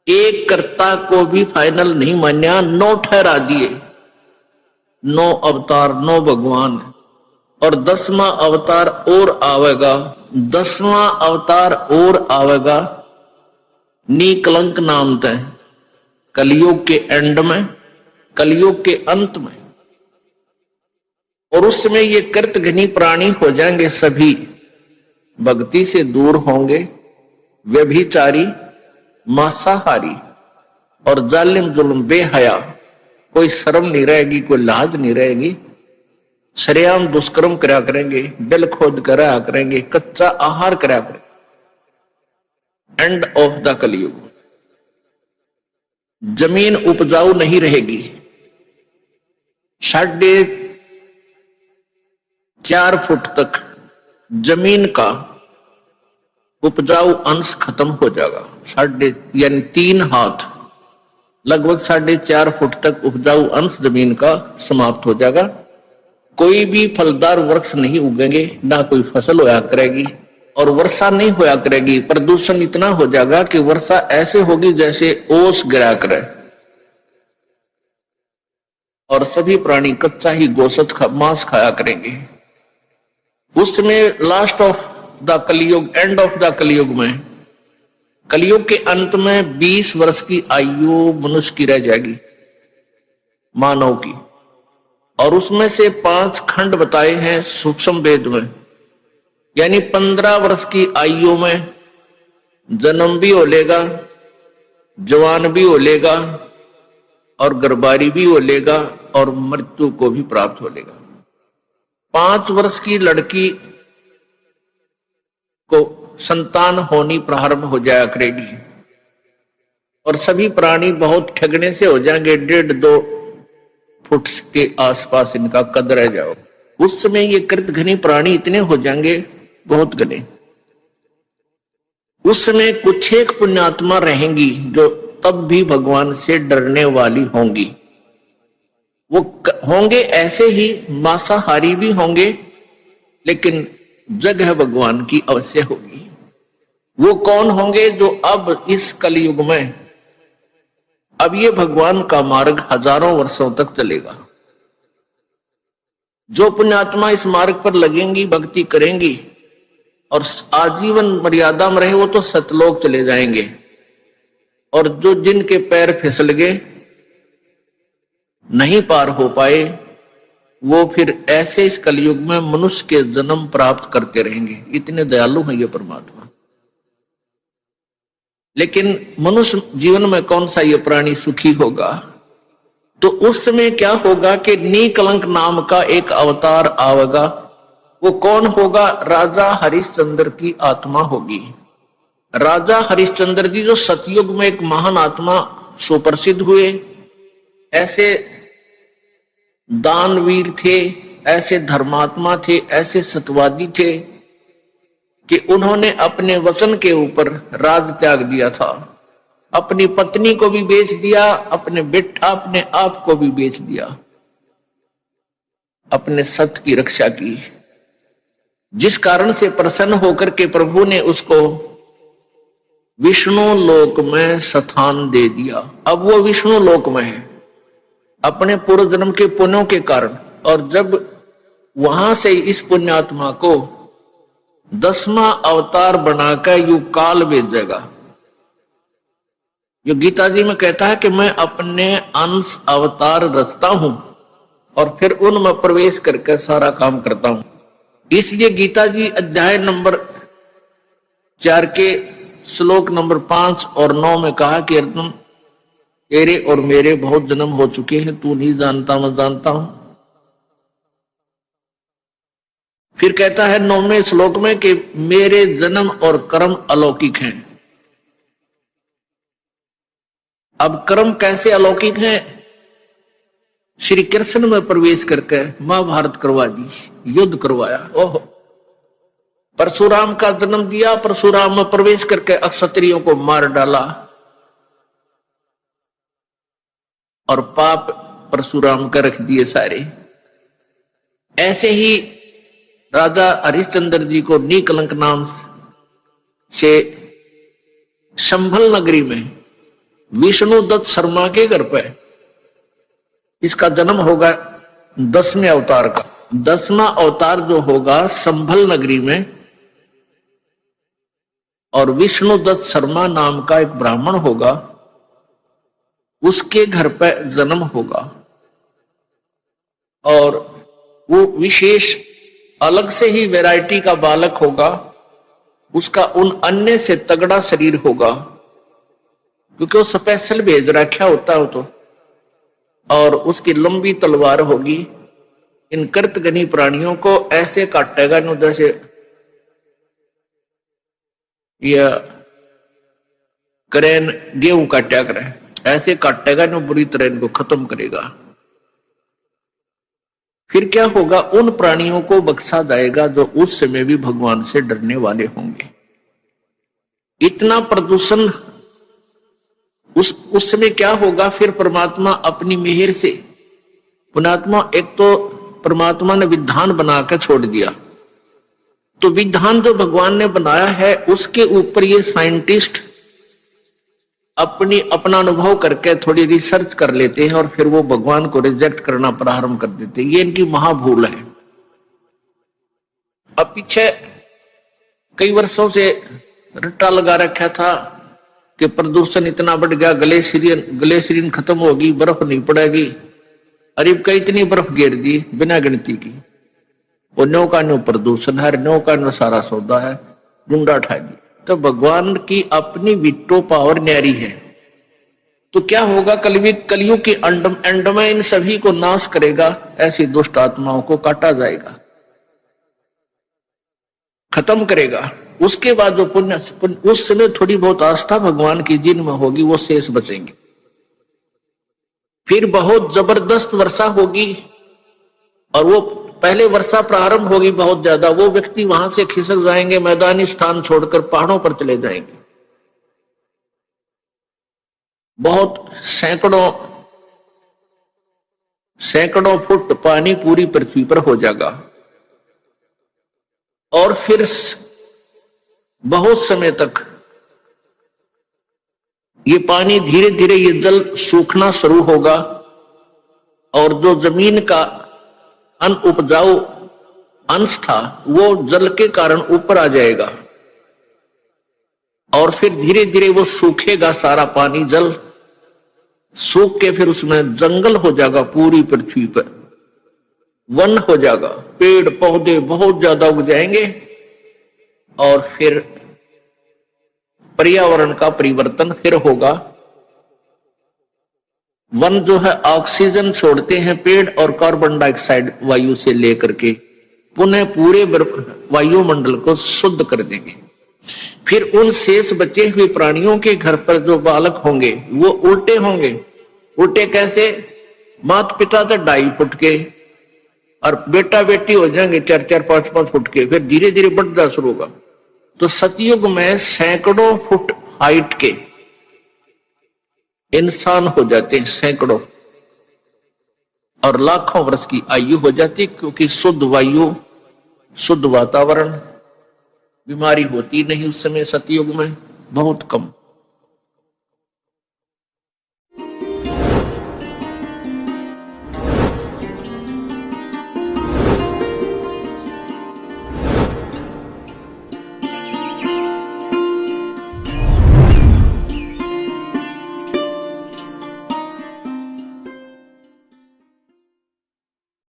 एक कर्ता को भी फाइनल नहीं मान्या, 9 ठहरा दिए। 9 अवतार, 9 भगवान, और 10वां अवतार और आवेगा। 10वां अवतार और आवेगा निकलंक नाम तय, कलयुग के एंड में, कलयुग के अंत में। और उस समय ये कृतघ्नी प्राणी हो जाएंगे, सभी भक्ति से दूर होंगे, व्यभिचारी, मांसाहारी और जालिम जुल्म बेहया, कोई शर्म नहीं रहेगी, कोई लाज नहीं रहेगी, सरेआम दुष्कर्म करा करेंगे, बिल खोद करा करेंगे, कच्चा आहार करा करेंगे। एंड ऑफ द कलयुग। जमीन उपजाऊ नहीं रहेगी, 4.5 फुट तक जमीन का उपजाऊ अंश खत्म हो जाएगा। यानी 3 हाथ, लगभग 4.5 फुट तक उपजाऊ अंश जमीन का समाप्त हो जाएगा। कोई भी फलदार वृक्ष नहीं उगेंगे, ना कोई फसल होया करेगी, और वर्षा नहीं होया करेगी। प्रदूषण इतना हो जाएगा कि वर्षा ऐसे होगी जैसे ओस गिरा करे, और सभी प्राणी कच्चा ही गोश्त मांस खाया करेंगे। उसमें लास्ट ऑफ द कलयुग, एंड ऑफ द कलयुग में, कलयुग के अंत में 20 वर्ष की आयु मनुष्य की रह जाएगी, मानव की। और उसमें से 5 खंड बताए हैं सूक्ष्म वेद में, यानी 15 वर्ष की आयु में जन्म भी हो लेगा, जवान भी हो लेगा, और गर्भारी भी हो लेगा, और मृत्यु को भी प्राप्त हो लेगा। 5 वर्ष की लड़की को संतान होनी प्रारंभ हो जाया करेगी, और सभी प्राणी बहुत ठगने से हो जाएंगे, 1.5-2 फुट के आसपास इनका कद रह जाओ। उस समय ये कृतघ्नी प्राणी इतने हो जाएंगे, बहुत घने। उस समय कुछ एक पुण्यात्मा रहेंगी जो तब भी भगवान से डरने वाली होंगी। वो होंगे ऐसे ही मांसाहारी भी होंगे, लेकिन जगह भगवान की अवश्य होगी। वो कौन होंगे? जो अब इस कलयुग में, अब ये भगवान का मार्ग हजारों वर्षों तक चलेगा। जो पुण्यात्मा इस मार्ग पर लगेंगी, भक्ति करेंगी और आजीवन मर्यादा में रहे, वो तो सतलोक चले जाएंगे। और जो जिनके पैर फिसल गए, नहीं पार हो पाए, वो फिर ऐसे इस कलयुग में मनुष्य के जन्म प्राप्त करते रहेंगे। इतने दयालु हैं ये परमात्मा। लेकिन मनुष्य जीवन में कौन सा ये प्राणी सुखी होगा? तो उस समय क्या होगा कि निकलंक नाम का एक अवतार आवेगा। वो कौन होगा? राजा हरिश्चंद्र की आत्मा होगी। राजा हरिश्चंद्र जी जो सतयुग में एक महान आत्मा सुप्रसिद्ध हुए, ऐसे दानवीर थे, ऐसे धर्मात्मा थे, ऐसे सत्यवादी थे कि उन्होंने अपने वचन के ऊपर राज त्याग दिया था। अपनी पत्नी को भी बेच दिया, अपने बेटा, अपने आप को भी बेच दिया, अपने सत्य की रक्षा की। जिस कारण से प्रसन्न होकर के प्रभु ने उसको विष्णु लोक में स्थान दे दिया। अब वो विष्णु लोक में है अपने पूर्व जन्म के पुण्यों के कारण। और जब वहां से इस पुण्यात्मा को 10वां अवतार बनाकर युग काल भेजेगा। जो गीता जी में कहता है कि मैं अपने अंश अवतार रचता हूं और फिर उनमें प्रवेश करके सारा काम करता हूं। इसलिए गीता जी अध्याय नंबर 4 के श्लोक नंबर 5 और 9 में कहा कि अर्जुन, तेरे और मेरे बहुत जन्म हो चुके हैं, तू नहीं जानता, मैं जानता हूं। फिर कहता है 9वें श्लोक में कि मेरे जन्म और कर्म अलौकिक हैं। अब कर्म कैसे अलौकिक हैं? श्री कृष्ण में प्रवेश करके महाभारत करवा दी, युद्ध करवाया। ओह, परशुराम का जन्म दिया, परशुराम में प्रवेश करके अक्षत्रियों को मार डाला और पाप परशुराम का रख दिए सारे। ऐसे ही राजा हरिश्चंद्र जी को निकलंक नाम से संभल नगरी में विष्णुदत्त शर्मा के घर पे इसका जन्म होगा 10वें अवतार का। 10वां अवतार जो होगा संभल नगरी में, और विष्णुदत्त शर्मा नाम का एक ब्राह्मण होगा, उसके घर पे जन्म होगा। और वो विशेष अलग से ही वैरायटी का बालक होगा, उसका उन अन्य से तगड़ा शरीर होगा, क्योंकि वो स्पेशल भेज रखा होता हो तो। और उसकी लंबी तलवार होगी। इन कृतघ्नी प्राणियों को ऐसे काटेगा न जैसे यह करेन गेहूं काटा करे, ऐसे काटेगा न बुरी तरह इनको खत्म करेगा। फिर क्या होगा, उन प्राणियों को बख्शा जाएगा जो उस समय भी भगवान से डरने वाले होंगे। इतना प्रदूषण उस समय क्या होगा, फिर परमात्मा अपनी मेहर से, पुण्यात्मा एक तो परमात्मा ने विधान बना के छोड़ दिया, तो विधान जो भगवान ने बनाया है उसके ऊपर ये साइंटिस्ट अपना अनुभव करके थोड़ी रिसर्च कर लेते हैं और फिर वो भगवान को रिजेक्ट करना प्रारंभ कर देते हैं। ये इनकी महाभूल है। अब पीछे कई वर्षों से रट्टा लगा रखा था कि प्रदूषण इतना बढ़ गया, ग्लेशियन खत्म होगी, बर्फ नहीं पड़ेगी। अरे कई इतनी बर्फ गिर दी बिना गिनती की। वो नो का नो प्रदूषण है, नो का नो सारा सौदा है, डूंडा ठा दी। तो भगवान की अपनी विटो पावर न्यारी है। तो क्या होगा, कलयुग के एंड में इन सभी को नाश करेगा, ऐसी दुष्ट आत्माओं को काटा जाएगा, खत्म करेगा। उसके बाद जो पुण्य, उस समय थोड़ी बहुत आस्था भगवान की जिनमें होगी वो शेष बचेंगे। फिर बहुत जबरदस्त वर्षा होगी, और वो पहले वर्षा प्रारंभ होगी बहुत ज्यादा, वो व्यक्ति वहां से खिसक जाएंगे, मैदानी स्थान छोड़कर पहाड़ों पर चले जाएंगे। बहुत सैकड़ों फुट पानी पूरी पृथ्वी पर हो जाएगा। और फिर बहुत समय तक ये पानी धीरे धीरे ये जल सूखना शुरू होगा, और जो जमीन का अनउपजाऊ अंश था वो जल के कारण ऊपर आ जाएगा, और फिर धीरे धीरे वो सूखेगा, सारा पानी जल सूख के फिर उसमें जंगल हो जाएगा, पूरी पृथ्वी पर वन हो जाएगा, पेड़ पौधे बहुत ज्यादा उग जाएंगे, और फिर पर्यावरण का परिवर्तन फिर होगा। वन जो है ऑक्सीजन छोड़ते हैं पेड़, और कार्बन डाइऑक्साइड वायु से लेकर के पुनः पूरे वायुमंडल को शुद्ध कर देंगे। फिर उन शेष बचे हुए प्राणियों के घर पर जो बालक होंगे वो उल्टे होंगे। उल्टे कैसे, माता पिता तो 2.5 फुट के और बेटा बेटी हो जाएंगे 4-4, 5-5 फुट के, फिर धीरे धीरे बढ़ना शुरू होगा। तो सतयुग में सैकड़ों फुट हाइट के इंसान हो जाते हैं, सैकड़ों, और लाखों वर्ष की आयु हो जाती, क्योंकि शुद्ध वायु, शुद्ध वातावरण, बीमारी होती नहीं उस समय सतयुग में, बहुत कम।